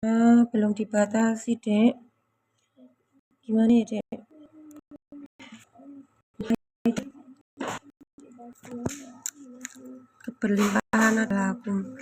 Belum dibatasi, Dek. Gimana ya, Dek? Keberlimpahan adalah aku.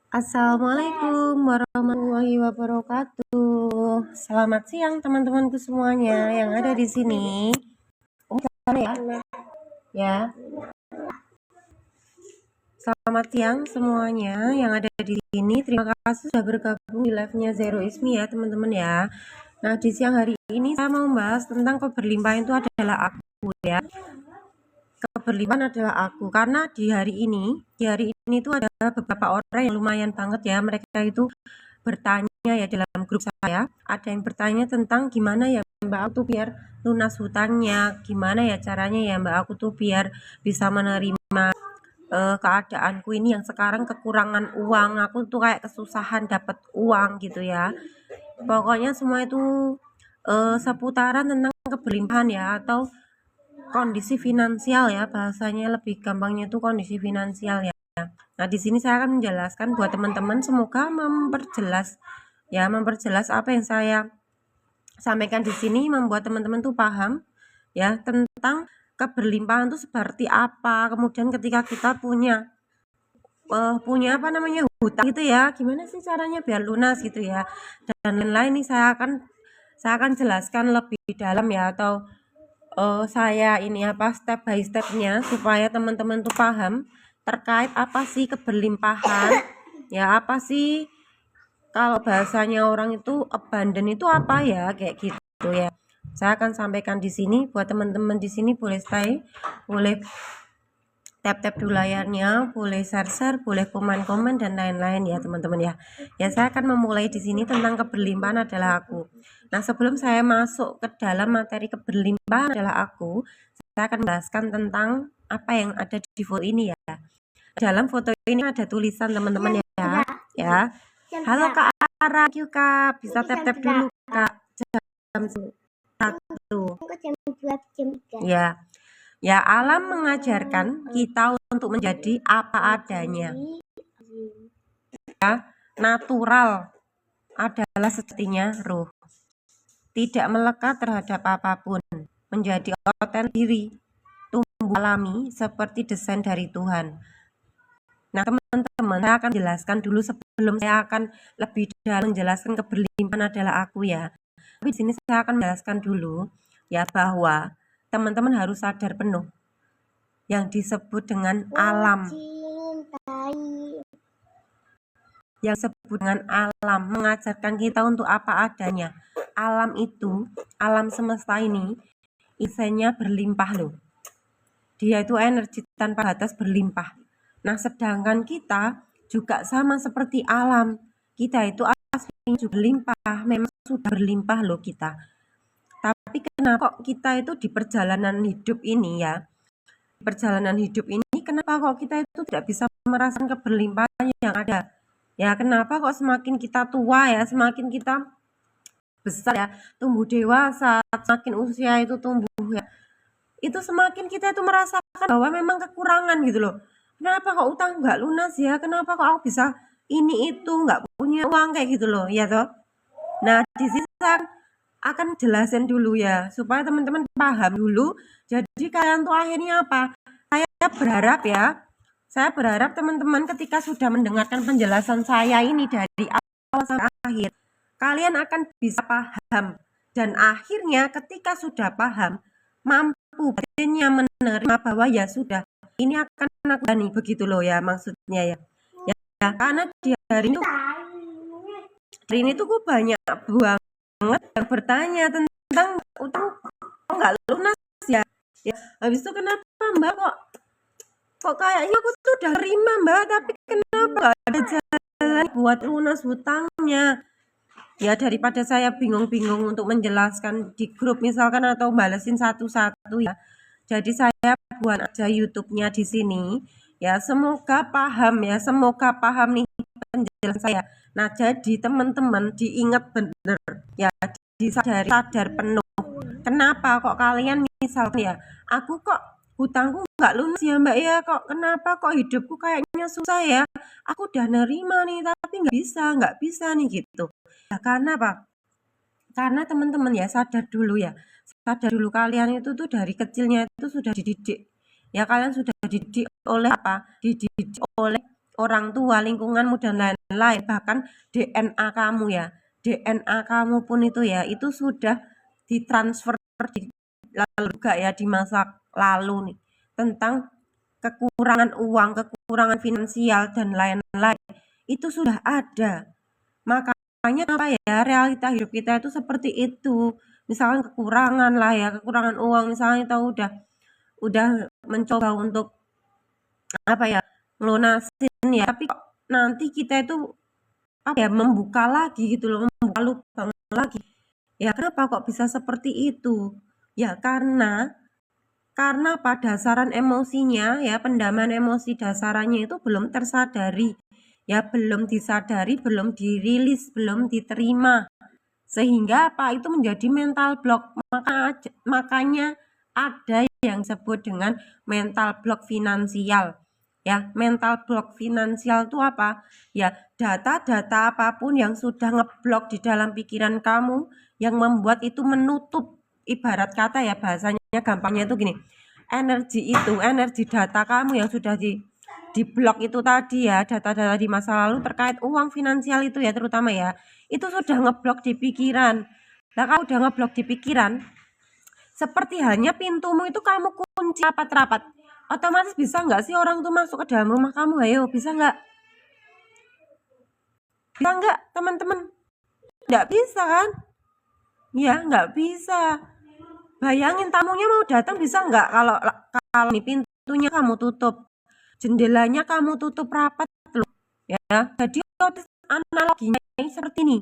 Assalamualaikum warahmatullahi wabarakatuh. Selamat siang teman-temanku semuanya yang ada di sini. Ya. Selamat siang semuanya yang ada di sini. Terima kasih sudah bergabung di live-nya Zero Ismi ya, teman-teman ya. Nah, di siang hari ini saya mau membahas tentang keberlimpahan itu adalah aku ya. Keberlimpahan adalah aku karena di hari ini itu ada beberapa orang yang lumayan banget ya, mereka itu bertanya ya dalam grup saya, ada yang bertanya tentang gimana ya Mbak aku tuh biar lunas hutangnya, gimana ya caranya ya Mbak aku tuh biar bisa menerima keadaanku ini yang sekarang kekurangan uang, aku tuh kayak kesusahan dapat uang gitu ya. Pokoknya semua itu seputaran tentang keberlimpahan ya, atau kondisi finansial ya, bahasanya lebih gampangnya itu kondisi finansial ya. Nah, di sini saya akan menjelaskan buat teman-teman, semoga memperjelas apa yang saya sampaikan di sini, membuat teman-teman tuh paham ya tentang keberlimpahan itu seperti apa. Kemudian ketika kita punya hutang gitu ya, gimana sih caranya biar lunas gitu ya, dan lain-lain. Ini saya akan jelaskan lebih dalam ya, atau saya ini step by stepnya supaya teman-teman tuh paham terkait apa sih keberlimpahan ya, apa sih kalau bahasanya orang itu abundant itu apa ya, kayak gitu ya. Saya akan sampaikan di sini buat teman-teman di sini, boleh stay, boleh tap-tap dulu layarnya, boleh share-share, boleh komen-komen dan lain-lain ya teman-teman ya. Ya, saya akan memulai di sini tentang keberlimpahan adalah aku. Nah, sebelum saya masuk ke dalam materi keberlimpahan adalah aku, saya akan menjelaskan tentang apa yang ada di foto ini ya. Dalam foto ini ada tulisan teman-teman ya. Ya. Halo Kak Ara, Kak, bisa tap-tap dulu Kak. Jam 1. Ya. Ya, alam mengajarkan kita untuk menjadi apa adanya. Ya, natural adalah sejatinya ruh. Tidak melekat terhadap apapun, menjadi otentik diri, tumbuh alami seperti desain dari Tuhan. Nah, teman-teman, saya akan jelaskan dulu sebelum saya akan lebih dalam menjelaskan keberlimpahan adalah aku ya. Tapi di sini saya akan menjelaskan dulu ya bahwa teman-teman harus sadar penuh yang disebut dengan alam. Yang disebut dengan alam mengajarkan kita untuk apa adanya. Alam itu, alam semesta ini isinya berlimpah loh. Dia itu energi tanpa batas, berlimpah. Nah, sedangkan kita juga sama seperti alam. Kita itu aslinya juga berlimpah, memang sudah berlimpah loh kita. Tapi kenapa kok kita itu di perjalanan hidup ini ya, kenapa kok kita itu tidak bisa merasakan keberlimpahan yang ada? Ya, kenapa kok semakin kita tua ya, semakin kita besar ya, tumbuh dewasa, semakin usia itu tumbuh ya, itu semakin kita itu merasakan bahwa memang kekurangan gitu loh. Kenapa kok utang nggak lunas ya? Kenapa kok aku bisa ini itu nggak punya uang kayak gitu loh, ya toh? Nah, di sini saya akan jelasin dulu ya, supaya teman-teman paham dulu. Jadi kalian tuh akhirnya apa? Saya berharap teman-teman ketika sudah mendengarkan penjelasan saya ini dari awal sampai akhir, kalian akan bisa paham. Dan akhirnya ketika sudah paham, mampu batinnya menerima bahwa ya sudah, ini akan aku jalani, begitu loh ya maksudnya ya. Ya, karena di hari ini tuh gue banyak banget yang bertanya tentang utang kok nggak lunas ya. Ya, habis itu kenapa Mbak kok kayaknya aku tuh udah terima Mbak, tapi kenapa nggak ada jalan baik buat lunas hutangnya. Ya daripada saya bingung-bingung untuk menjelaskan di grup misalkan atau balesin satu-satu ya. Jadi saya buat aja YouTube-nya di sini. Ya semoga paham ya, semoga paham nih penjelasan saya. Nah jadi teman-teman diingat bener ya, disadari sadar penuh. Kenapa kok kalian misalkan ya, aku kok hutangku nggak lunas ya mbak ya, kok kenapa kok hidupku kayaknya susah ya, aku udah nerima nih tapi nggak bisa nih gitu. Nah, karena apa? Karena teman-teman ya sadar dulu ya, sadar dulu kalian itu tuh dari kecilnya itu sudah dididik. Ya kalian sudah dididik oleh apa? Dididik oleh orang tua, lingkunganmu dan lain-lain. Bahkan DNA kamu ya, DNA kamu pun itu ya, itu sudah ditransfer di lalu juga ya di masa lalu nih tentang kekurangan uang, kekurangan finansial dan lain-lain. Itu sudah ada. Makanya apa ya, realita hidup kita itu seperti itu. Misalkan kekurangan lah ya, kekurangan uang misalnya kita udah mencoba untuk apa ya, ngelunasin ya, tapi kok nanti kita itu apa ya, membuka lagi gitu loh, membuka lubang lagi. Ya kenapa kok bisa seperti itu? Ya karena pada dasaran emosinya ya, pendaman emosi dasarannya itu belum tersadari. Ya belum disadari, belum dirilis, belum diterima. Sehingga apa? Itu menjadi mental block. Makanya ada yang disebut dengan mental block finansial. Ya, mental block finansial itu apa? Ya, data-data apapun yang sudah ngeblok di dalam pikiran kamu yang membuat itu menutup, ibarat kata ya bahasanya gampangnya itu gini. Energi data kamu yang sudah di blok itu tadi ya, data-data di masa lalu terkait uang finansial itu ya terutama ya, itu sudah ngeblok di pikiran. Nah kalau udah ngeblok di pikiran, seperti halnya pintumu itu kamu kunci rapat-rapat, otomatis bisa nggak sih orang tuh masuk ke dalam rumah kamu? Ayo, bisa nggak? Bisa nggak teman-teman? Nggak bisa kan? Ya nggak bisa. Bayangin tamunya mau datang bisa nggak kalau nih pintunya kamu tutup, jendelanya kamu tutup rapat loh ya. Jadi analoginya seperti ini.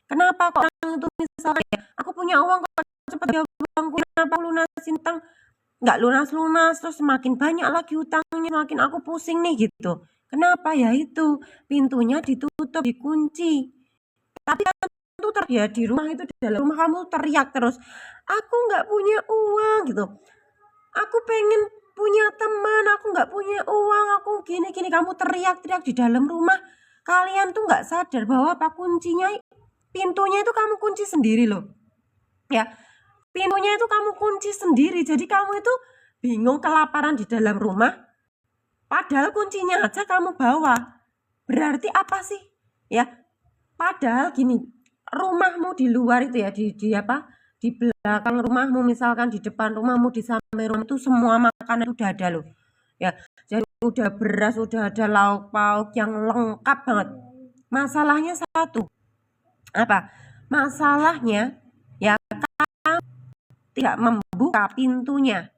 Kenapa kok orang itu misalkan ya, aku punya uang kok cepet ya uangku, kenapa lunasin utang nggak lunas-lunas, terus semakin banyak lagi utangnya, makin aku pusing nih gitu. Kenapa ya itu pintunya ditutup, dikunci. Tapi kan itu terjadi di rumah itu, di dalam rumah kamu teriak terus, aku nggak punya uang gitu. Aku pengen punya teman, aku nggak punya uang, aku gini-gini, kamu teriak-teriak di dalam rumah. Kalian tuh nggak sadar bahwa apa kuncinya, pintunya itu kamu kunci sendiri loh. Ya, pintunya itu kamu kunci sendiri. Jadi kamu itu bingung kelaparan di dalam rumah, padahal kuncinya aja kamu bawa. Berarti apa sih? Ya, padahal gini, rumahmu di luar itu ya, di apa? Di belakang rumahmu misalkan, di depan rumahmu, di samping rumah itu semua makanan udah ada loh. Ya, jadi udah beras, udah ada lauk pauk yang lengkap banget. Masalahnya satu. Apa? Masalahnya ya kamu tidak membuka pintunya.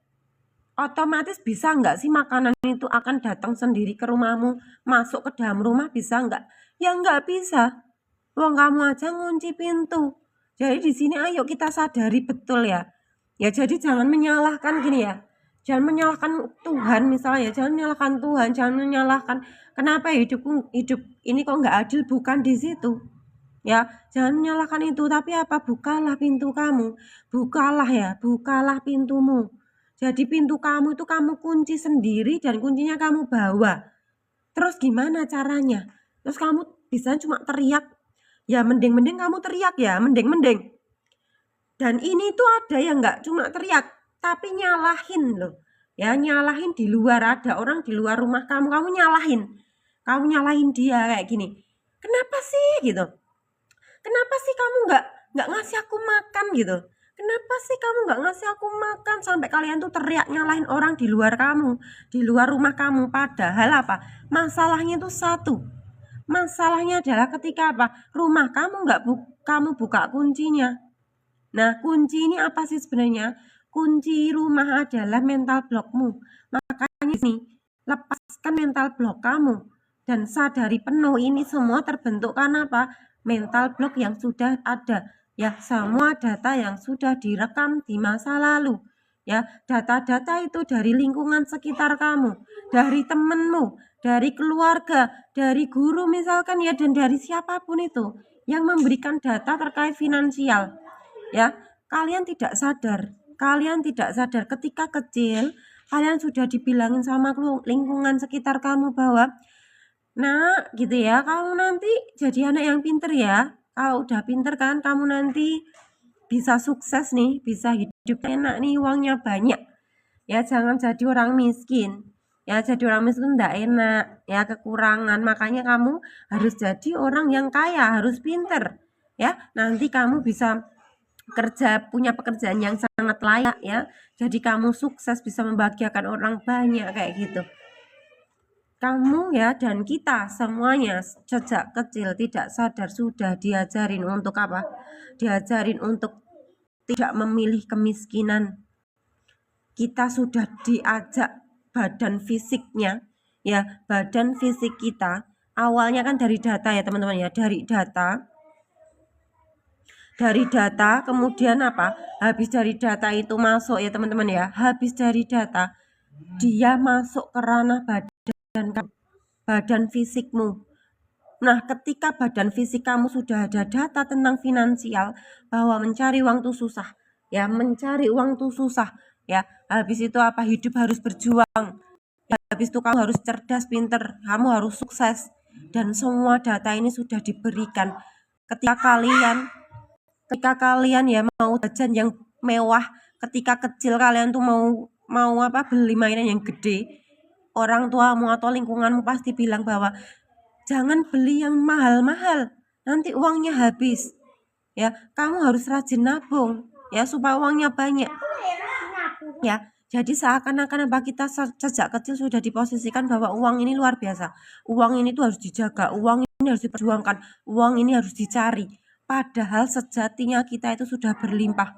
Otomatis bisa nggak sih makanan itu akan datang sendiri ke rumahmu, masuk ke dalam rumah, bisa nggak? Ya nggak bisa. Wong kamu aja ngunci pintu. Jadi di sini ayo kita sadari betul ya. Ya jadi jangan menyalahkan gini ya. Jangan menyalahkan Tuhan misalnya, jangan menyalahkan Tuhan, jangan menyalahkan kenapa hidup ini kok nggak adil, bukan di situ. Ya, jangan menyalahkan itu, tapi apa? Bukalah pintu kamu. Bukalah pintumu. Jadi pintu kamu itu kamu kunci sendiri dan kuncinya kamu bawa. Terus gimana caranya? Terus kamu bisa cuma teriak. Ya mending kamu teriak ya, mending. Dan ini tuh ada yang nggak cuma teriak, tapi nyalahin loh. Ya nyalahin di luar, ada orang di luar rumah kamu nyalahin. Kamu nyalahin dia kayak gini. Kenapa sih gitu? Kenapa sih kamu nggak ngasih aku makan gitu? Kenapa sih kamu nggak ngasih aku makan? Sampai kalian tuh teriak nyalahin orang di luar kamu, di luar rumah kamu. Padahal apa? Masalahnya itu satu. Masalahnya adalah ketika apa? Rumah kamu kamu buka kuncinya. Nah, kunci ini apa sih sebenarnya? Kunci rumah adalah mental blockmu. Makanya nih, lepaskan mental block kamu dan sadari penuh ini semua terbentuk karena apa? Mental block yang sudah ada, ya, semua data yang sudah direkam di masa lalu, ya, data-data itu dari lingkungan sekitar kamu, dari temenmu, dari keluarga, dari guru misalkan ya, dan dari siapapun itu yang memberikan data terkait finansial, ya. Kalian tidak sadar ketika kecil kalian sudah dibilangin sama lingkungan sekitar kamu bahwa, nah gitu ya, kamu nanti jadi anak yang pinter ya. Kalau udah pinter kan kamu nanti bisa sukses nih, bisa hidup enak nih, uangnya banyak. Ya jangan jadi orang miskin. Ya jadi orang miskin enggak enak, ya kekurangan. Makanya kamu harus jadi orang yang kaya, harus pinter. Ya, nanti kamu bisa punya pekerjaan yang sangat layak ya. Jadi kamu sukses, bisa membahagiakan orang banyak kayak gitu. Kamu ya dan kita semuanya sejak kecil tidak sadar sudah diajarin untuk apa? Diajarin untuk tidak memilih kemiskinan. Kita sudah diajak badan fisiknya, ya, badan fisik kita awalnya kan dari data ya teman-teman ya, dari data kemudian apa, habis dari data itu masuk ya teman-teman ya, habis dari data dia masuk ke ranah badan fisikmu. Nah, ketika badan fisik kamu sudah ada data tentang finansial, bahwa mencari uang itu susah, ya, mencari uang itu susah, ya, habis itu apa, hidup harus berjuang, ya, habis itu kamu harus cerdas, pinter, kamu harus sukses, dan semua data ini sudah diberikan. Ketika kalian ya mau jajan yang mewah, ketika kecil kalian tuh mau apa, beli mainan yang gede, orang tuamu atau lingkunganmu pasti bilang bahwa jangan beli yang mahal-mahal, nanti uangnya habis. Ya, kamu harus rajin nabung ya supaya uangnya banyak. Ya, jadi seakan-akan apa, kita sejak kecil sudah diposisikan bahwa uang ini luar biasa. Uang ini tuh harus dijaga, uang ini harus diperjuangkan, uang ini harus dicari. Padahal sejatinya kita itu sudah berlimpah.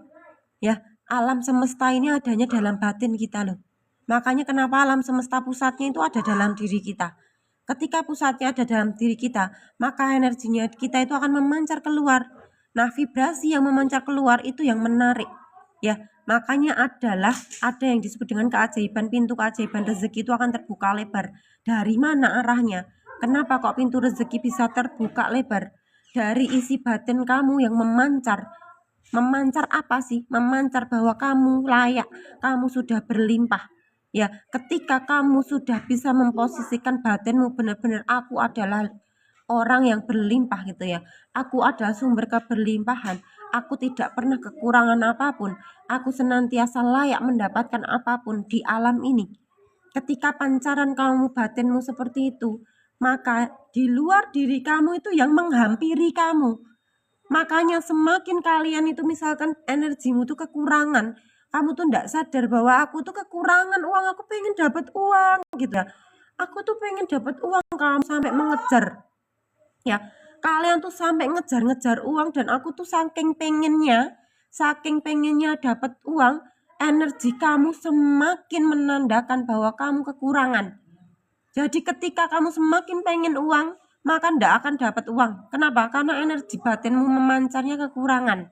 Ya, alam semesta ini adanya dalam batin kita loh. Makanya kenapa alam semesta pusatnya itu ada dalam diri kita. Ketika pusatnya ada dalam diri kita, maka energinya kita itu akan memancar keluar. Nah, vibrasi yang memancar keluar itu yang menarik. Ya, makanya ada yang disebut dengan keajaiban, pintu keajaiban rezeki itu akan terbuka lebar. Dari mana arahnya? Kenapa kok pintu rezeki bisa terbuka lebar? Dari isi batin kamu yang memancar. Memancar apa sih? Memancar bahwa kamu layak, kamu sudah berlimpah. Ya, ketika kamu sudah bisa memposisikan batinmu benar-benar, aku adalah orang yang berlimpah gitu ya. Aku adalah sumber keberlimpahan. Aku tidak pernah kekurangan apapun. Aku senantiasa layak mendapatkan apapun di alam ini. Ketika pancaran kamu, batinmu seperti itu, maka di luar diri kamu itu yang menghampiri kamu. Makanya semakin kalian itu misalkan energimu tuh kekurangan, kamu tuh nggak sadar bahwa aku tuh kekurangan uang, aku pengen dapat uang gitu ya. Aku tuh pengen dapat uang, kamu sampai mengejar. Ya, kalian tuh sampai ngejar-ngejar uang, dan aku tuh saking pengennya dapat uang, energi kamu semakin menandakan bahwa kamu kekurangan. Jadi ketika kamu semakin pengen uang, maka ndak akan dapat uang. Kenapa? Karena energi batinmu memancarnya kekurangan.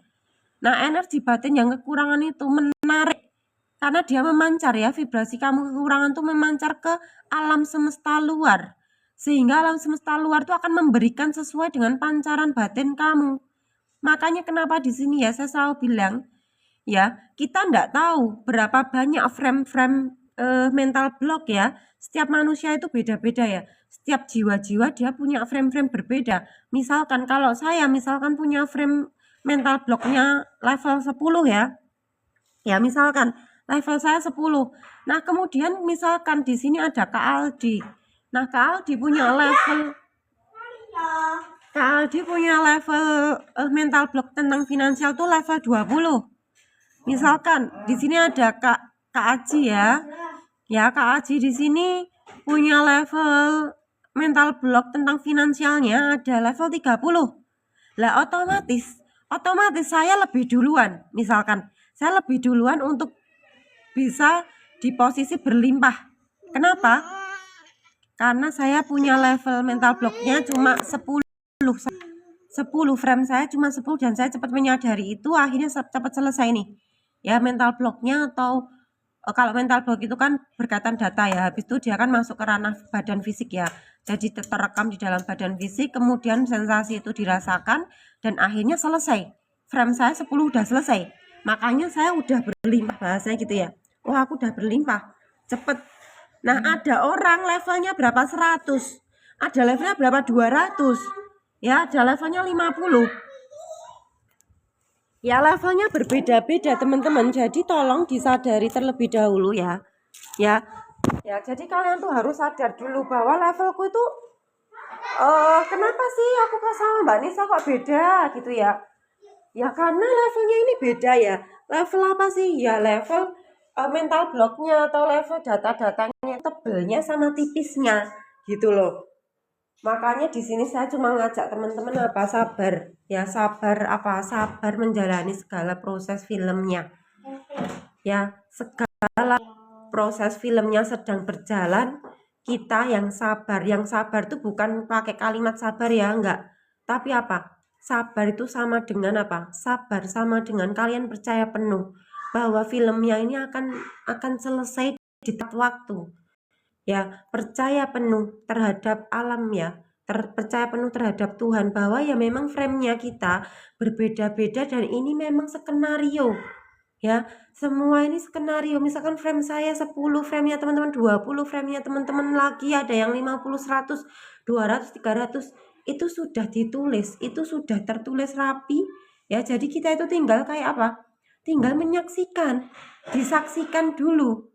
Nah, energi batin yang kekurangan itu menarik. Karena dia memancar ya, vibrasi kamu kekurangan itu memancar ke alam semesta luar. Sehingga alam semesta luar itu akan memberikan sesuai dengan pancaran batin kamu. Makanya kenapa di sini ya saya selalu bilang, ya, kita ndak tahu berapa banyak frame-frame mental block ya. Setiap manusia itu beda-beda ya. Setiap jiwa-jiwa dia punya frame-frame berbeda. Misalkan kalau saya punya frame mental blocknya level 10 ya. Ya, misalkan level saya 10. Nah, kemudian misalkan di sini ada Kak Aldi. Nah, Kak Aldi punya level mental block tentang finansial tuh level 20. Misalkan di sini ada Kak Aji ya. Ya, Kak Aji di sini punya level mental block tentang finansialnya ada level 30. Lah otomatis saya lebih duluan. Misalkan saya lebih duluan untuk bisa di posisi berlimpah. Kenapa? karena saya punya level mental blocknya cuma 10 frame saya cuma 10 dan saya cepat menyadari itu, akhirnya cepat selesai nih ya mental blocknya. Atau kalau mental block itu kan berkaitan data ya, habis itu dia kan masuk ke ranah badan fisik ya, jadi terekam di dalam badan fisik, kemudian sensasi itu dirasakan dan akhirnya selesai. Frame saya 10 udah selesai, makanya saya udah berlimpah bahasanya gitu ya. Wah, aku udah berlimpah cepet. Nah, ada orang levelnya berapa 100, ada levelnya berapa 200 ya, ada levelnya 50 ya, levelnya berbeda-beda teman-teman. Jadi tolong disadari terlebih dahulu ya. Ya, jadi kalian tuh harus sadar dulu bahwa levelku itu kenapa sih aku sama Mbak Nisa kok beda gitu ya. Ya karena levelnya ini beda ya. Level apa sih? Ya level mental blocknya atau level data-datanya tebelnya sama tipisnya gitu loh. Makanya di sini saya cuma ngajak teman-teman apa sabar ya, sabar menjalani segala proses filmnya ya. Segala proses filmnya sedang berjalan, kita yang sabar tuh bukan pakai kalimat sabar ya, enggak, tapi apa, sabar itu sama dengan apa, sabar sama dengan kalian percaya penuh bahwa filmnya ini akan selesai di tepat waktu ya. Percaya penuh terhadap alam ya, percaya penuh terhadap Tuhan bahwa ya memang frame-nya kita berbeda-beda dan ini memang skenario ya. Semua ini skenario, misalkan frame saya 10, frame-nya teman-teman 20, frame-nya teman-teman lagi ada yang 50, 100, 200, 300, itu sudah ditulis, itu sudah tertulis rapi ya. Jadi kita itu tinggal kayak apa, tinggal menyaksikan, disaksikan dulu.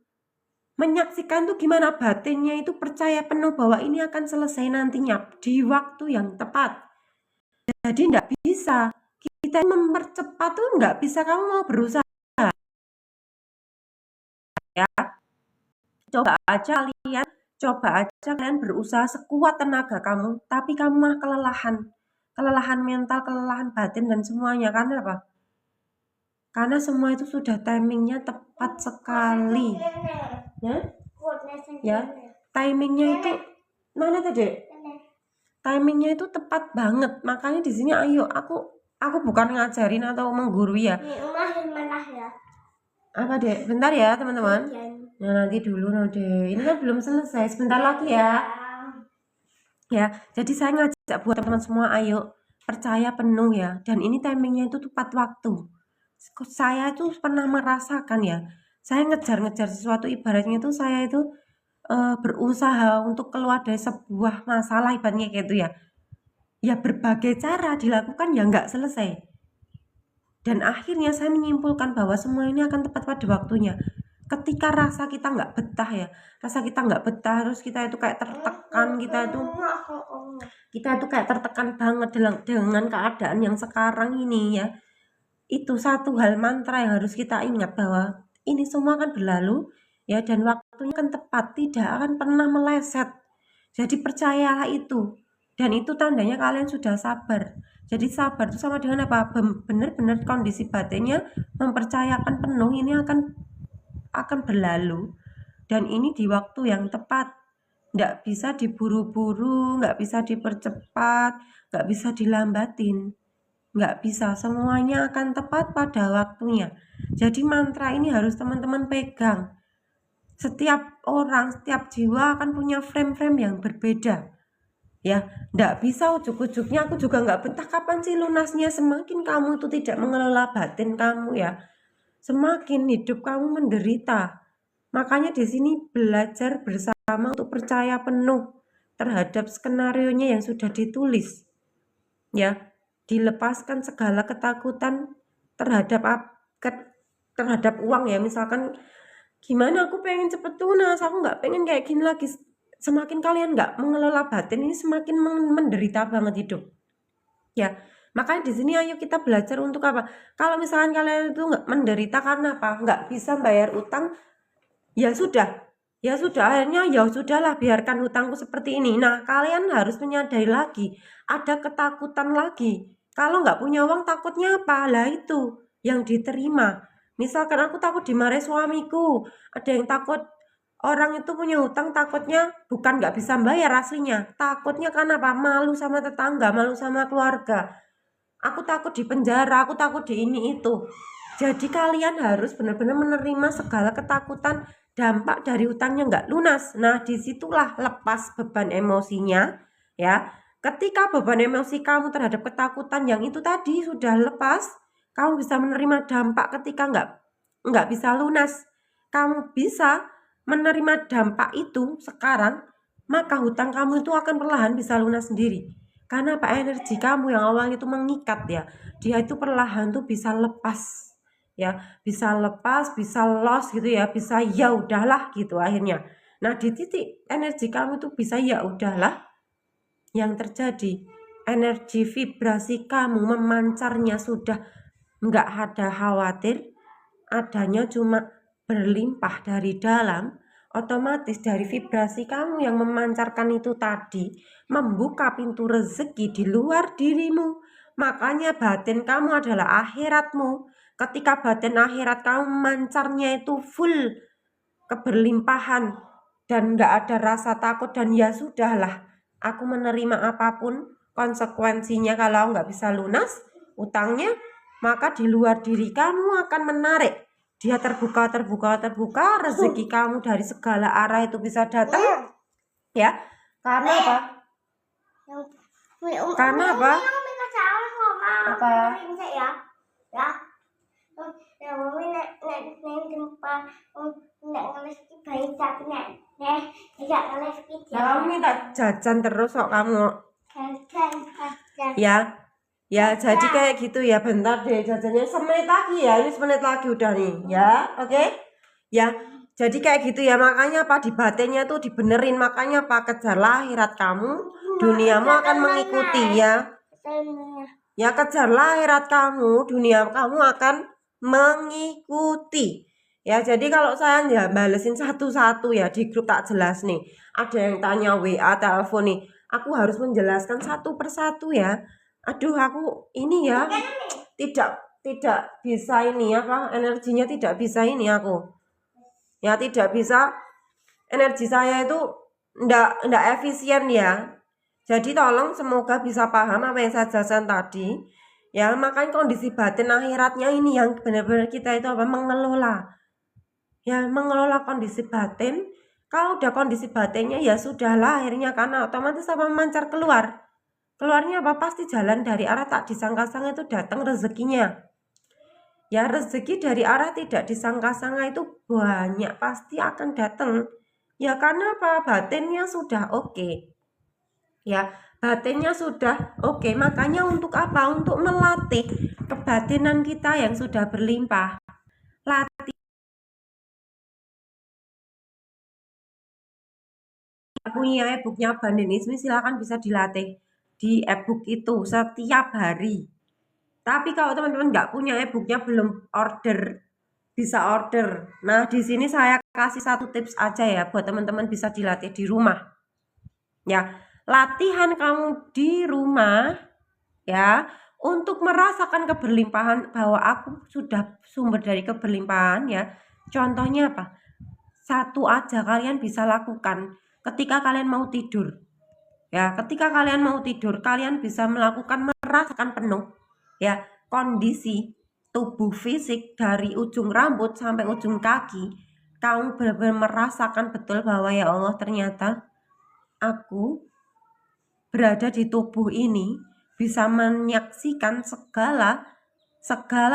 Menyaksikan tuh gimana, batinnya itu percaya penuh bahwa ini akan selesai nantinya di waktu yang tepat. Jadi nggak bisa kita mempercepat tuh, nggak bisa. Kamu mau berusaha ya, coba aja kalian berusaha sekuat tenaga kamu, tapi kamu mah kelelahan mental, kelelahan batin dan semuanya. Karena apa? Karena semua itu sudah timingnya tepat sekali ya, timingnya itu mana tadi, timingnya itu tepat banget. Makanya di sini ayo, aku bukan ngajarin atau menggurui ya. Apa dek, bentar ya teman-teman. Nah, nanti dulu Node, ini kan belum selesai, sebentar lagi ya. Jadi saya ngajak buat teman-teman semua, ayo percaya penuh ya, dan ini timingnya itu tepat waktu. Saya itu pernah merasakan ya, saya ngejar-ngejar sesuatu, ibaratnya itu saya itu berusaha untuk keluar dari sebuah masalah, ibaratnya kayak itu ya. Ya berbagai cara dilakukan ya nggak selesai. Dan akhirnya saya menyimpulkan bahwa semua ini akan tepat pada waktunya. Ketika rasa kita nggak betah ya, terus kita itu kayak tertekan, kita itu kayak tertekan banget dengan keadaan yang sekarang ini ya. Itu satu hal mantra yang harus kita ingat, bahwa ini semua akan berlalu ya, dan waktunya akan tepat, tidak akan pernah meleset. Jadi percayalah itu, dan itu tandanya kalian sudah sabar. Jadi sabar itu sama dengan apa? Benar-benar kondisi batinnya mempercayakan penuh ini akan berlalu, dan ini di waktu yang tepat. Nggak bisa diburu-buru, nggak bisa dipercepat, nggak bisa dilambatin, nggak bisa. Semuanya akan tepat pada waktunya. Jadi mantra ini harus teman-teman pegang. Setiap orang, setiap jiwa akan punya frame-frame yang berbeda ya. Nggak bisa ujuk-ujuknya aku juga nggak betah, kapan sih lunasnya. Semakin kamu itu tidak mengelola batin kamu ya, semakin hidup kamu menderita. Makanya di sini belajar bersama untuk percaya penuh terhadap skenarionya yang sudah ditulis ya. Dilepaskan segala ketakutan terhadap uang ya. Misalkan gimana, aku pengen cepet tunas, aku nggak pengen kayak gini lagi. Semakin kalian nggak mengelola batin ini, semakin menderita banget hidup ya. Makanya di sini ayo kita belajar untuk apa? Kalau misalkan kalian itu nggak menderita karena apa? Nggak bisa bayar utang, ya sudah, akhirnya ya sudahlah, biarkan hutangku seperti ini. Nah, kalian harus menyadari lagi, ada ketakutan lagi. Kalau nggak punya uang takutnya apa? Lah itu yang diterima. Misalkan aku takut dimarahi suamiku, ada yang takut Orang itu punya hutang takutnya bukan nggak bisa bayar aslinya. Takutnya karena apa? Malu sama tetangga, malu sama keluarga. Aku takut di penjara, aku takut di ini itu. Jadi kalian harus benar-benar menerima segala ketakutan dampak dari hutangnya nggak lunas. Nah, disitulah lepas beban emosinya, ya. Ketika beban emosi kamu terhadap ketakutan yang itu tadi sudah lepas, kamu bisa menerima dampak ketika nggak bisa lunas. Kamu bisa menerima dampak itu sekarang, maka hutang kamu itu akan perlahan bisa lunas sendiri. Karena apa? Energi kamu yang awalnya itu mengikat ya, dia itu perlahan tuh bisa lepas. Ya, bisa lepas, bisa loss gitu ya, bisa ya udahlah gitu akhirnya. Nah, di titik energi kamu itu bisa ya udahlah, yang terjadi energi vibrasi kamu memancarnya sudah nggak ada khawatir, adanya cuma berlimpah dari dalam. Otomatis dari vibrasi kamu yang memancarkan itu tadi membuka pintu rezeki di luar dirimu. Makanya batin kamu adalah akhiratmu. Ketika batin akhirat kamu memancarnya itu full keberlimpahan dan nggak ada rasa takut dan ya sudahlah, aku menerima apapun konsekuensinya kalau nggak bisa lunas utangnya, maka di luar diri kamu akan menarik. Dia terbuka, rezeki kamu dari segala arah itu bisa datang. Ya, karena apa? Karena apa? Apa? Kamu minta jajan terus kok kamu. Ya. Ya, jadi kayak gitu ya. Bentar deh jajannya, semenit lagi ya. Ini semenit lagi udah nih, ya. Oke? Ya. Jadi kayak gitu ya. Makanya apa, di batinnya tuh dibenerin. Makanya apa, kejarlah akhirat kamu, duniamu akan mengikuti ya. Ya, kejarlah akhirat kamu, dunia kamu akan mengikuti. Ya, jadi kalau saya ya balesin satu-satu ya di grup tak jelas nih. Ada yang tanya WA, telepon nih. Aku harus menjelaskan satu persatu ya. Aduh, aku ini ya tidak bisa ini apa, energinya tidak bisa ini aku. Ya, tidak bisa, energi saya itu ndak efisien ya. Jadi tolong semoga bisa paham apa yang saya jelaskan tadi. Ya, makanya kondisi batin akhiratnya ini yang benar-benar kita itu apa, mengelola. Ya, mengelola kondisi batin. Kalau udah kondisi batinnya ya sudahlah akhirnya, karena otomatis apa, memancar keluar. Keluarnya apa, pasti jalan dari arah tak disangka-sangka itu datang rezekinya. Ya, rezeki dari arah tidak disangka-sangka itu banyak pasti akan datang. Ya, karena apa? Batinnya sudah oke. Ya, batinnya sudah oke. Makanya untuk apa? Untuk melatih kebatinan kita yang sudah berlimpah. Latih. Punya e-booknya Bandin Ismi, silakan bisa dilatih di e-book itu setiap hari. Tapi kalau teman-teman nggak punya e-booknya, belum order, bisa order. Nah, di sini saya kasih satu tips aja ya buat teman-teman bisa dilatih di rumah. Ya, latihan kamu di rumah ya untuk merasakan keberlimpahan, bahwa aku sudah sumber dari keberlimpahan ya. Contohnya apa? Satu aja kalian bisa lakukan ketika kalian mau tidur. Ya, ketika kalian mau tidur, kalian bisa melakukan merasakan penuh ya kondisi tubuh fisik dari ujung rambut sampai ujung kaki. Kamu benar-benar merasakan betul bahwa ya Allah, ternyata aku berada di tubuh ini, bisa menyaksikan segala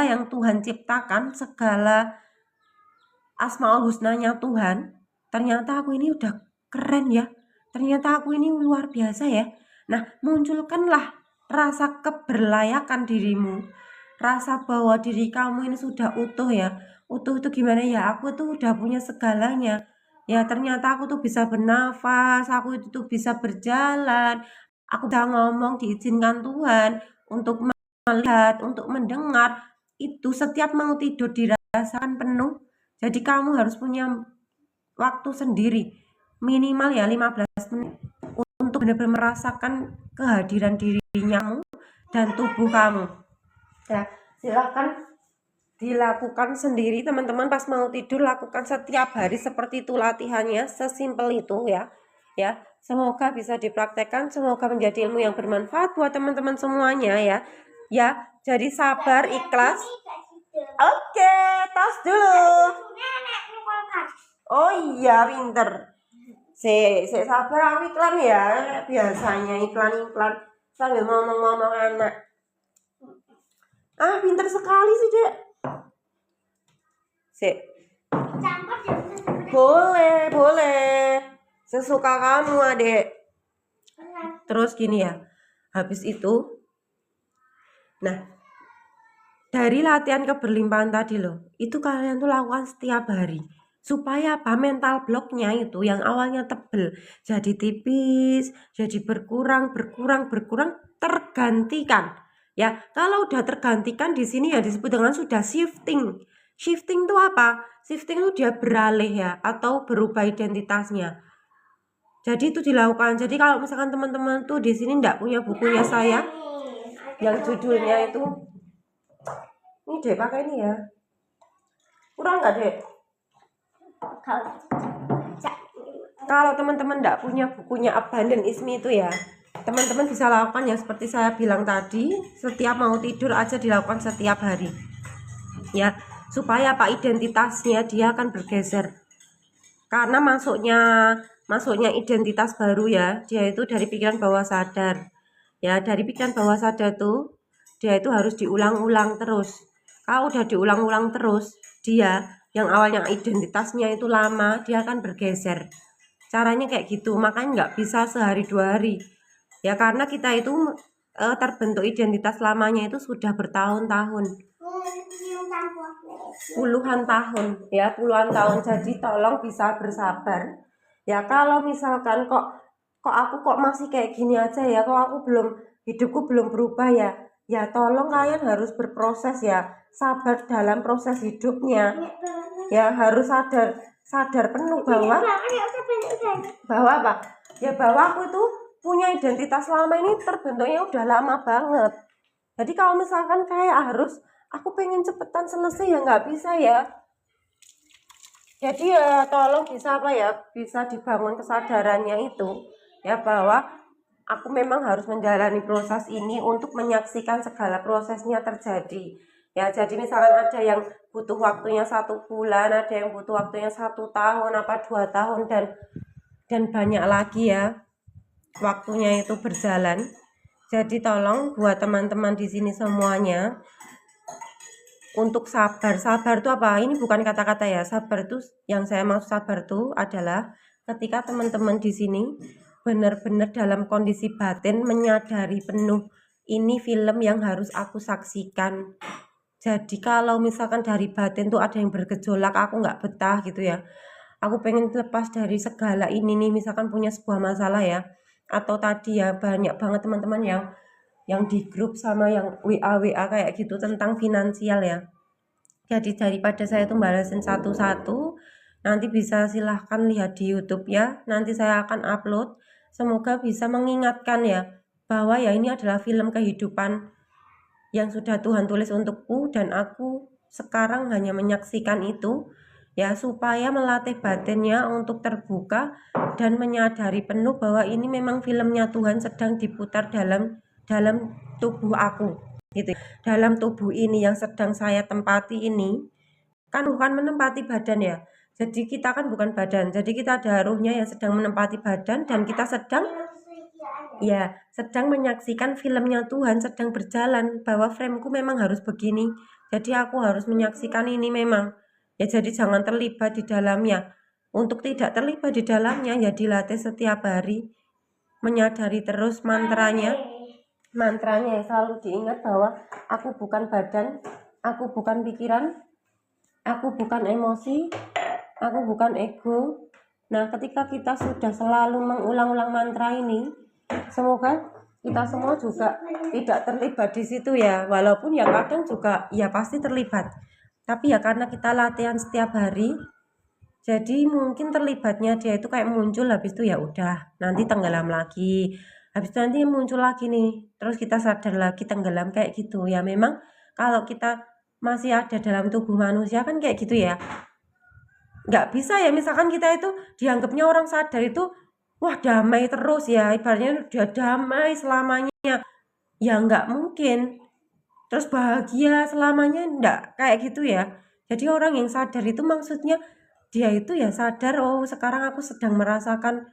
yang Tuhan ciptakan, segala Asmaul Husnanya Tuhan. Ternyata aku ini udah keren ya, ternyata aku ini luar biasa ya. Nah, munculkanlah rasa keberlayakan dirimu, rasa bahwa diri kamu ini sudah utuh ya. Utuh itu gimana ya, aku tuh udah punya segalanya ya. Ternyata aku tuh bisa bernafas, aku itu tuh bisa berjalan, aku udah ngomong, diizinkan Tuhan untuk melihat, untuk mendengar. Itu setiap mau tidur dirasakan penuh. Jadi kamu harus punya waktu sendiri, minimal ya 15 menit untuk benar-benar merasakan kehadiran dirinya dan tubuh kamu. Ya, silakan dilakukan sendiri teman-teman. Pas mau tidur lakukan setiap hari seperti itu latihannya, sesimpel itu ya. Ya, semoga bisa dipraktekkan, semoga menjadi ilmu yang bermanfaat buat teman-teman semuanya ya. Ya, jadi sabar, ikhlas. Oke, tos dulu. Oh iya, pinter. Sabar, aku iklan ya. Biasanya iklan-iklan sambil ngomong-ngomong anak. Pinter sekali sih, Dek. Boleh. Sesuka kamu, Adek. Terus gini ya. Habis itu, nah, dari latihan keberlimpahan tadi loh, itu kalian tuh lakukan setiap hari. Supaya apa? Mental blocknya itu yang awalnya tebel jadi tipis, jadi berkurang, tergantikan. Ya, kalau udah tergantikan di sini ya disebut dengan sudah shifting. Shifting itu apa? Shifting itu dia beralih ya, atau berubah identitasnya. Jadi itu dilakukan. Jadi kalau misalkan teman-teman tuh di sini enggak punya bukunya saya, yang judulnya itu, ini Dek pakai ini ya. Kurang nggak Dek? Kalau teman-teman enggak punya bukunya Abundant Is Me itu ya, teman-teman bisa lakukan ya seperti saya bilang tadi, setiap mau tidur aja dilakukan setiap hari. Ya, supaya apa? Identitasnya dia akan bergeser. Karena masuknya identitas baru ya, dia itu dari pikiran bawah sadar. Ya, dari pikiran bawah sadar tuh dia itu harus diulang-ulang terus. Kalau udah diulang-ulang terus, dia yang awalnya identitasnya itu lama, dia akan bergeser. Caranya kayak gitu, makanya nggak bisa sehari dua hari. Ya karena kita itu terbentuk identitas lamanya itu sudah bertahun-tahun. Puluhan tahun. Jadi tolong bisa bersabar. Ya kalau misalkan kok aku masih kayak gini aja ya, hidupku belum berubah ya. Ya tolong kalian harus berproses ya, sabar dalam proses hidupnya. Ya harus sadar penuh bahwa apa? Ya bahwa aku itu punya identitas lama ini terbentuknya udah lama banget. Jadi kalau misalkan kayak aku pengen cepetan selesai ya nggak bisa ya. Jadi ya tolong bisa dibangun kesadarannya itu ya bahwa aku memang harus menjalani proses ini untuk menyaksikan segala prosesnya terjadi. Ya jadi misalkan ada yang butuh waktunya 1 bulan, ada yang butuh waktunya 1 tahun, 2 tahun dan banyak lagi ya waktunya itu berjalan. Jadi tolong buat teman-teman di sini semuanya untuk sabar. Sabar itu apa? Ini bukan kata-kata ya. Sabar itu yang saya maksud sabar itu adalah ketika teman-teman di sini benar-benar dalam kondisi batin menyadari penuh ini film yang harus aku saksikan. Jadi kalau misalkan dari batin tuh ada yang bergejolak, aku nggak betah gitu ya. Aku pengen lepas dari segala ini nih, misalkan punya sebuah masalah ya. Atau tadi ya banyak banget teman-teman yang di grup sama yang WA kayak gitu tentang finansial ya. Jadi daripada saya tuh balasin satu-satu, nanti bisa silahkan lihat di YouTube ya. Nanti saya akan upload. Semoga bisa mengingatkan ya bahwa ya ini adalah film kehidupan yang sudah Tuhan tulis untukku dan aku sekarang hanya menyaksikan itu ya supaya melatih batinnya untuk terbuka dan menyadari penuh bahwa ini memang filmnya Tuhan sedang diputar dalam tubuh aku gitu. Dalam tubuh ini yang sedang saya tempati ini kan bukan menempati badan ya. Jadi kita kan bukan badan. Jadi kita ada ruhnya yang sedang menempati badan dan kita sedang menyaksikan filmnya Tuhan sedang berjalan bahwa frameku memang harus begini. Jadi aku harus menyaksikan ini memang. Ya jadi jangan terlibat di dalamnya. Untuk tidak terlibat di dalamnya ya dilatih setiap hari. Menyadari terus mantranya yang selalu diingat bahwa aku bukan badan, aku bukan pikiran, aku bukan emosi, aku bukan ego. Nah ketika kita sudah selalu mengulang-ulang mantra ini, semoga kita semua juga tidak terlibat di situ ya, walaupun ya kadang juga ya pasti terlibat, tapi ya karena kita latihan setiap hari jadi mungkin terlibatnya dia itu kayak muncul, habis itu ya udah nanti tenggelam lagi, habis itu nanti muncul lagi nih terus kita sadar lagi tenggelam kayak gitu ya. Memang kalau kita masih ada dalam tubuh manusia kan kayak gitu ya. Nggak bisa ya misalkan kita itu dianggapnya orang sadar itu wah damai terus ya, ibaratnya udah damai selamanya. Ya nggak mungkin. Terus bahagia selamanya enggak kayak gitu ya. Jadi orang yang sadar itu maksudnya dia itu ya sadar, oh sekarang aku sedang merasakan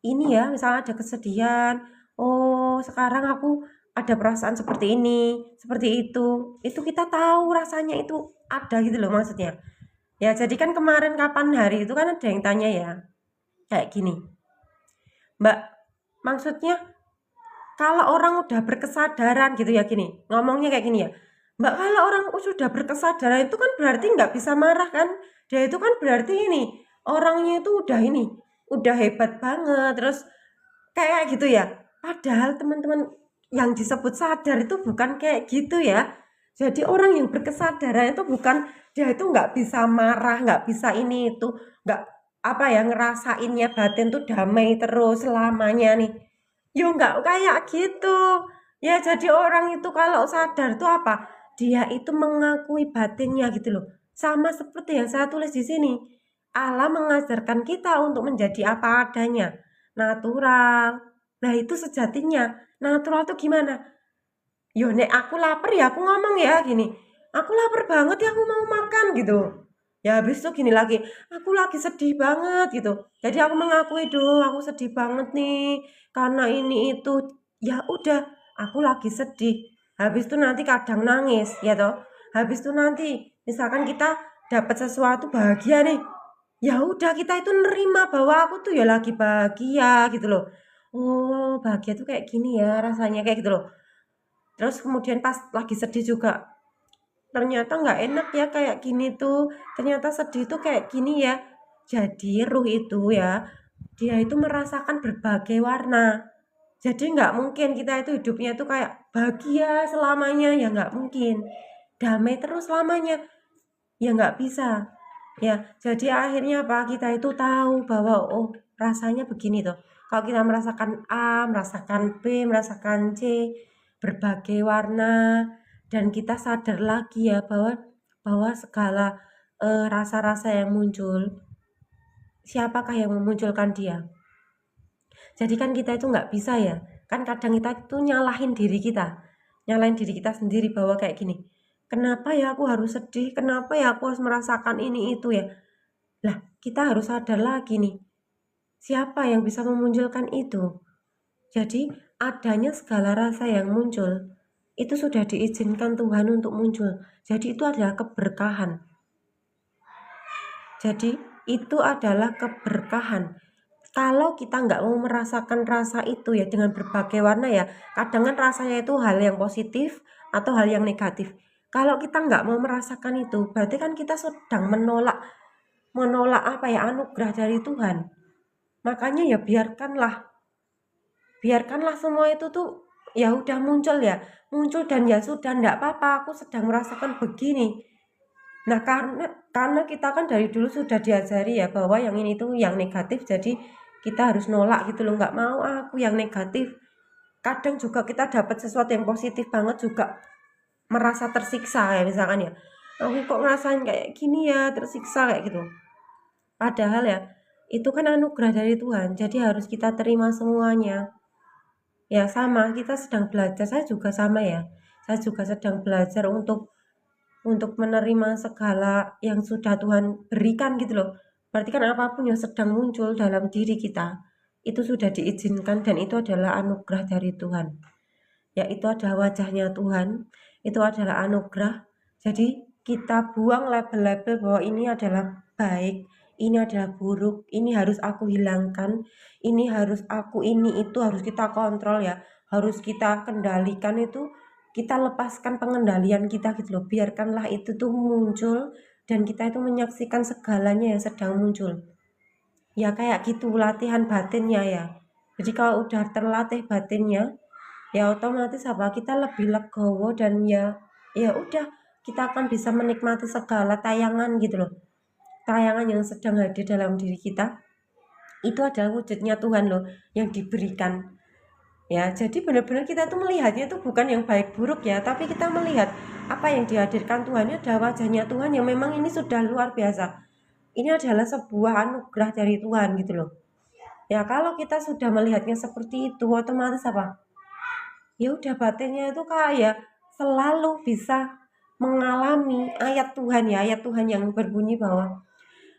ini ya, misalnya ada kesedihan, oh sekarang aku ada perasaan seperti ini, seperti itu. Itu kita tahu rasanya itu ada gitu loh maksudnya. Ya jadi kan kemarin kapan hari itu kan ada yang tanya ya, kayak gini, Mbak, maksudnya kalau orang udah berkesadaran gitu ya gini, ngomongnya kayak gini ya, Mbak, kalau orang sudah berkesadaran itu kan berarti nggak bisa marah kan? Dia itu kan berarti ini orangnya itu udah ini, udah hebat banget, terus kayak gitu ya. Padahal teman-teman yang disebut sadar itu bukan kayak gitu ya. Jadi orang yang berkesadaran itu bukan dia itu nggak bisa marah, nggak bisa ini itu, nggak apa ya ngerasainnya batin tuh damai terus selamanya nih. Yo nggak kayak gitu. Ya jadi orang itu kalau sadar tuh apa? Dia itu mengakui batinnya gitu loh. Sama seperti yang saya tulis di sini. Allah mengajarkan kita untuk menjadi apa adanya. Natural. Nah itu sejatinya. Natural tuh gimana? Yo nek aku lapar ya aku ngomong ya gini. Aku lapar banget ya aku mau makan gitu. Ya habis itu gini lagi, aku lagi sedih banget gitu. Jadi aku mengakui dong, aku sedih banget nih karena ini itu. Ya udah, aku lagi sedih. Habis itu nanti kadang nangis, ya toh. Habis itu nanti misalkan kita dapat sesuatu bahagia nih. Ya udah kita itu nerima bahwa aku tuh ya lagi bahagia gitu loh. Oh, bahagia tuh kayak gini ya rasanya kayak gitu loh. Terus kemudian pas lagi sedih juga, ternyata nggak enak ya kayak gini tuh, ternyata sedih tuh kayak gini ya. Jadi ruh itu ya, dia itu merasakan berbagai warna. Jadi nggak mungkin kita itu hidupnya tuh kayak bahagia selamanya, ya nggak mungkin. Damai terus selamanya, ya nggak bisa. Ya, jadi akhirnya apa? Kita itu tahu bahwa oh rasanya begini tuh. Kalau kita merasakan A, merasakan B, merasakan C, berbagai warna, dan kita sadar lagi ya bahwa bahwa segala rasa-rasa yang muncul, siapakah yang memunculkan dia? Jadi kan kita itu nggak bisa ya. Kan kadang kita itu nyalahin diri kita. Nyalahin diri kita sendiri bahwa kayak gini. Kenapa ya aku harus sedih? Kenapa ya aku harus merasakan ini itu ya? Lah, kita harus sadar lagi nih. Siapa yang bisa memunculkan itu? Jadi, adanya segala rasa yang muncul itu sudah diizinkan Tuhan untuk muncul. Jadi itu adalah keberkahan. Jadi itu adalah keberkahan. Kalau kita nggak mau merasakan rasa itu ya dengan berbagai warna ya, kadang kan rasanya itu hal yang positif atau hal yang negatif. Kalau kita nggak mau merasakan itu, berarti kan kita sedang menolak menolak apa ya anugerah dari Tuhan. Makanya ya biarkanlah semua itu tuh ya udah muncul ya, muncul dan ya sudah ndak apa-apa. Aku sedang merasakan begini. Nah karena kita kan dari dulu sudah diajari ya bahwa yang ini tuh yang negatif, jadi kita harus nolak gitu loh, nggak mau aku yang negatif. Kadang juga kita dapat sesuatu yang positif banget juga merasa tersiksa ya misalkan ya. Aku kok ngerasain kayak gini ya, tersiksa kayak gitu. Padahal ya itu kan anugerah dari Tuhan, jadi harus kita terima semuanya. Ya sama, kita sedang belajar, saya juga sama ya. Saya juga sedang belajar untuk menerima segala yang sudah Tuhan berikan gitu loh. Berarti kan apapun yang sedang muncul dalam diri kita, itu sudah diizinkan dan itu adalah anugerah dari Tuhan. Ya itu adalah wajahnya Tuhan, itu adalah anugerah. Jadi kita buang label-label bahwa ini adalah baik, ini adalah buruk, ini harus aku hilangkan, ini harus aku ini itu harus kita kontrol ya, harus kita kendalikan itu, kita lepaskan pengendalian kita gitu loh. Biarkanlah itu tuh muncul dan kita itu menyaksikan segalanya yang sedang muncul. Ya kayak gitu latihan batinnya ya. Jadi kalau udah terlatih batinnya, ya otomatis apa kita lebih legowo dan ya udah kita akan bisa menikmati segala tayangan gitu loh. Tayangan yang sedang hadir dalam diri kita itu adalah wujudnya Tuhan loh yang diberikan. Ya, jadi benar-benar kita tuh melihatnya itu bukan yang baik buruk ya, tapi kita melihat apa yang dihadirkan Tuhan ini adalah wajahnya Tuhan yang memang ini sudah luar biasa. Ini adalah sebuah anugerah dari Tuhan gitu loh. Ya, kalau kita sudah melihatnya seperti itu, otomatis apa? Ya udah batinnya itu kayak selalu bisa mengalami ayat Tuhan ya, ayat Tuhan yang berbunyi bahwa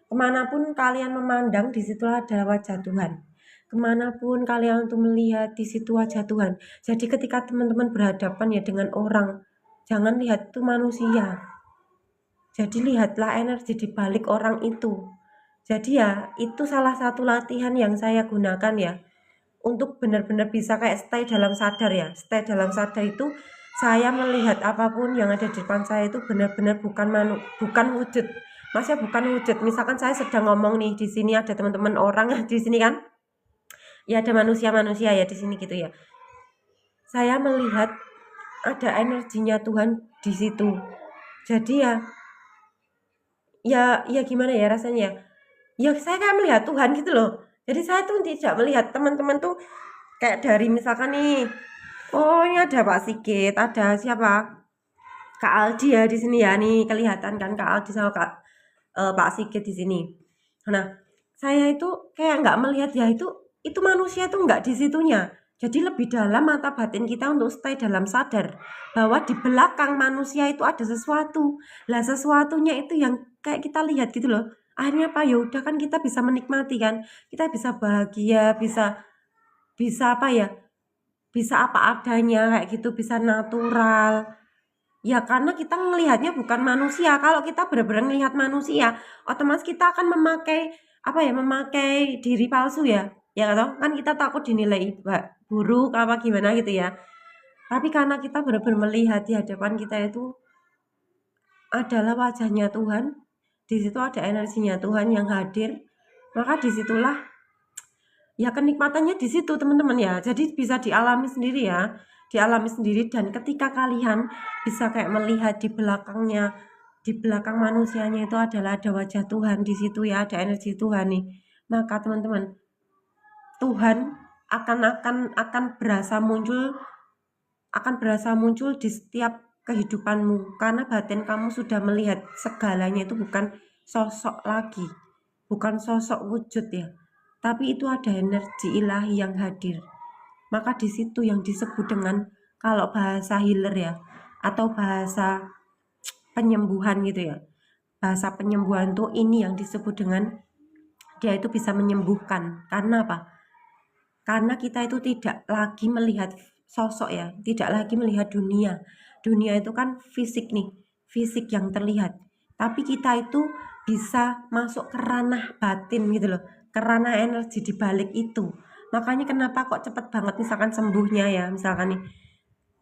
kemanapun kalian memandang, disitulah ada wajah Tuhan. Kemanapun kalian untuk melihat, di situ wajah Tuhan. Jadi ketika teman-teman berhadapan ya dengan orang, jangan lihat itu manusia. Jadi lihatlah energi di balik orang itu. Jadi ya itu salah satu latihan yang saya gunakan ya. Untuk benar-benar bisa kayak stay dalam sadar ya. Stay dalam sadar itu saya melihat apapun yang ada di depan saya itu benar-benar bukan wujud. Maksudnya bukan wujud. Misalkan saya sedang ngomong nih, di sini ada teman-teman orang di sini kan. Ya ada manusia-manusia ya di sini gitu ya. Saya melihat ada energinya Tuhan di situ. Jadi ya gimana ya rasanya? Ya saya kayak melihat Tuhan gitu loh. Jadi saya tuh tidak melihat teman-teman tuh kayak dari misalkan nih, oh ini ada Pak Sigit, ada siapa? Kak Aldi ya di sini ya nih kelihatan kan Kak Aldi sama Pak Sigit di sini. Nah, saya itu kayak nggak melihat ya itu manusia itu nggak di situnya. Jadi lebih dalam mata batin kita untuk stay dalam sadar bahwa di belakang manusia itu ada sesuatu. Lah sesuatunya itu yang kayak kita lihat gitu loh. Akhirnya apa ya udah kan kita bisa menikmati kan. Kita bisa bahagia, bisa apa ya? Bisa apa adanya kayak gitu, bisa natural. Ya karena kita melihatnya bukan manusia. Kalau kita benar-benar melihat manusia, otomatis kita akan memakai apa ya? Memakai diri palsu ya. Ya kan kita takut dinilai buruk apa gimana gitu ya. Tapi karena kita benar-benar melihat di hadapan kita itu adalah wajahnya Tuhan, di situ ada energinya Tuhan yang hadir, maka disitulah ya kenikmatannya di situ teman-teman ya. Jadi bisa dialami sendiri ya, dialami sendiri dan ketika kalian bisa kayak melihat di belakangnya, di belakang manusianya itu adalah ada wajah Tuhan di situ ya, ada energi Tuhan nih. Maka teman-teman, Tuhan akan berasa muncul di setiap kehidupanmu karena batin kamu sudah melihat segalanya itu bukan sosok lagi, bukan sosok wujud ya, tapi itu ada energi ilahi yang hadir. Maka di situ yang disebut dengan kalau bahasa healer ya atau bahasa penyembuhan gitu ya. Bahasa penyembuhan tuh ini yang disebut dengan dia itu bisa menyembuhkan. Karena apa? Karena kita itu tidak lagi melihat sosok ya, tidak lagi melihat dunia. Dunia itu kan fisik nih, fisik yang terlihat. Tapi kita itu bisa masuk ke ranah batin gitu loh, ke ranah energi di balik itu. Makanya kenapa kok cepet banget misalkan sembuhnya ya, misalkan nih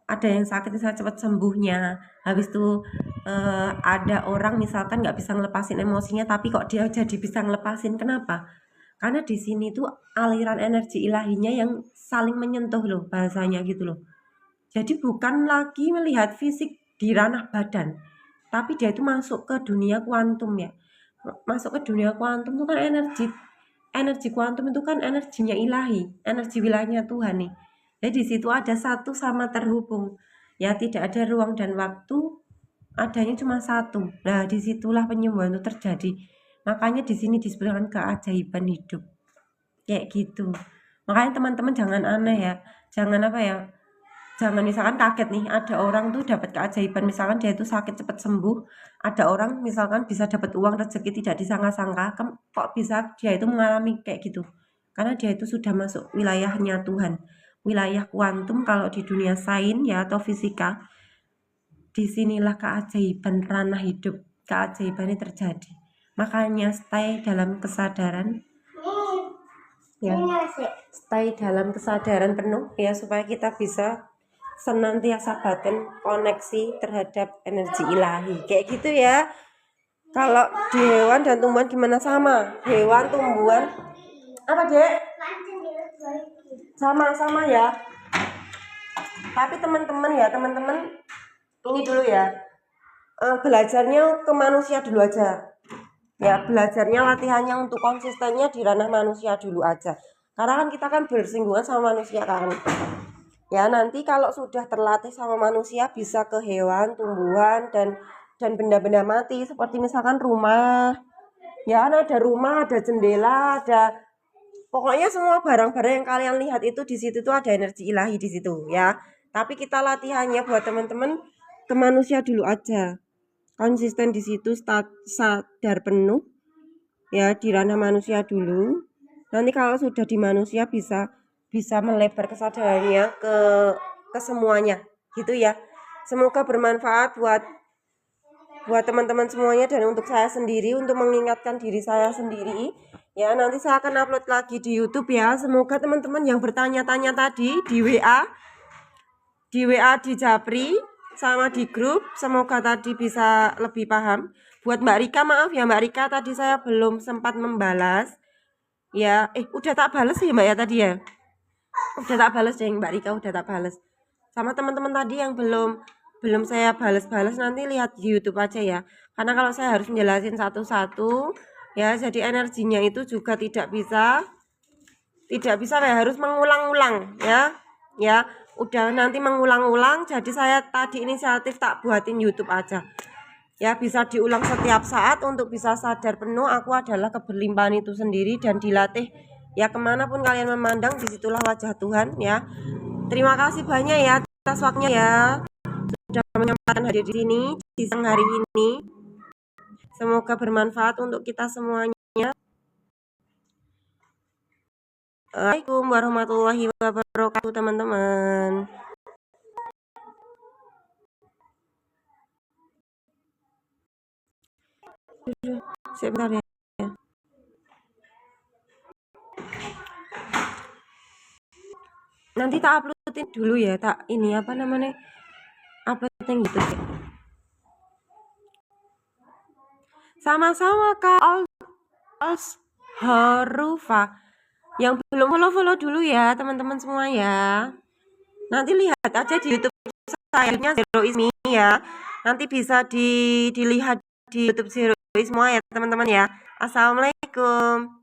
ada yang sakit misalnya cepet sembuhnya. Habis itu ada orang misalkan nggak bisa ngelepasin emosinya, tapi kok dia jadi bisa ngelepasin. Kenapa? Karena di sini tuh aliran energi ilahinya yang saling menyentuh loh bahasanya gitu loh. Jadi bukan lagi melihat fisik di ranah badan, tapi dia itu masuk ke dunia kuantum ya. Masuk ke dunia kuantum itu kan energi kuantum itu kan energinya ilahi, energi wilayahnya Tuhan nih. Jadi di situ ada satu sama terhubung. Ya tidak ada ruang dan waktu, adanya cuma satu. Nah disitulah penyembuhan itu terjadi. Makanya di sini disebutkan keajaiban hidup. Kayak gitu. Makanya teman-teman jangan aneh ya. Jangan apa ya? Jangan misalkan kaget nih ada orang tuh dapat keajaiban misalkan dia itu sakit cepat sembuh. Ada orang misalkan bisa dapat uang rezeki tidak disangka-sangka. Kok bisa dia itu mengalami kayak gitu? Karena dia itu sudah masuk wilayahnya Tuhan. Wilayah kuantum kalau di dunia sains ya atau fisika. Disinilah keajaiban ranah hidup. Keajaiban ini terjadi. Makanya stay dalam kesadaran ya, stay dalam kesadaran penuh ya supaya kita bisa senantiasa batin koneksi terhadap energi ilahi kayak gitu ya. Kalau di hewan dan tumbuhan gimana? Sama hewan tumbuhan apa dek? Sama-sama ya. Tapi teman-teman ya teman-teman ini dulu ya, belajarnya ke manusia dulu aja ya, belajarnya latihannya untuk konsistennya di ranah manusia dulu aja karena kan kita kan bersinggungan sama manusia kan. Ya, nanti kalau sudah terlatih sama manusia bisa ke hewan, tumbuhan, dan benda-benda mati seperti misalkan rumah. Ya, kan ada rumah, ada jendela, ada pokoknya semua barang-barang yang kalian lihat itu di situ tuh ada energi ilahi di situ ya. Tapi kita latihannya buat teman-teman ke manusia dulu aja. Konsisten di situ, sadar penuh ya di ranah manusia dulu. Nanti kalau sudah di manusia bisa melebar kesadarannya ke semuanya gitu ya. Semoga bermanfaat buat teman-teman semuanya dan untuk saya sendiri, untuk mengingatkan diri saya sendiri ya. Nanti saya akan upload lagi di YouTube ya. Semoga teman-teman yang bertanya-tanya tadi di WA di Japri sama di grup, semoga tadi bisa lebih paham. Buat Mbak Rika, maaf ya Mbak Rika, tadi saya belum sempat membalas ya. Udah tak balas ya Mbak ya tadi ya. Udah tak balas deh Mbak Rika, udah tak balas. Sama teman-teman tadi yang belum saya balas-balas, nanti lihat di YouTube aja ya. Karena kalau saya harus menjelasin satu-satu ya, jadi energinya itu juga tidak bisa kayak harus mengulang-ulang ya. Ya, udah nanti mengulang-ulang, jadi saya tadi inisiatif tak buatin YouTube aja. Ya, bisa diulang setiap saat untuk bisa sadar penuh aku adalah keberlimpahan itu sendiri dan dilatih ya kemanapun kalian memandang disitulah wajah Tuhan ya. Terima kasih banyak ya atas waktunya ya, sudah menyempatkan hadir di sini di siang hari ini. Semoga bermanfaat untuk kita semuanya. Assalamualaikum warahmatullahi wabarakatuh teman-teman. Sebentar ya. Nanti tak uploadin dulu ya, tak ini apa namanya, upload yang gitu ya. Sama-sama Kak Harufa. Yang belum follow dulu ya teman-teman semua ya. Nanti lihat aja di YouTube saya Zero Ismi ya. Nanti bisa dilihat di YouTube Zero Ismi semua ya teman-teman ya. Assalamualaikum.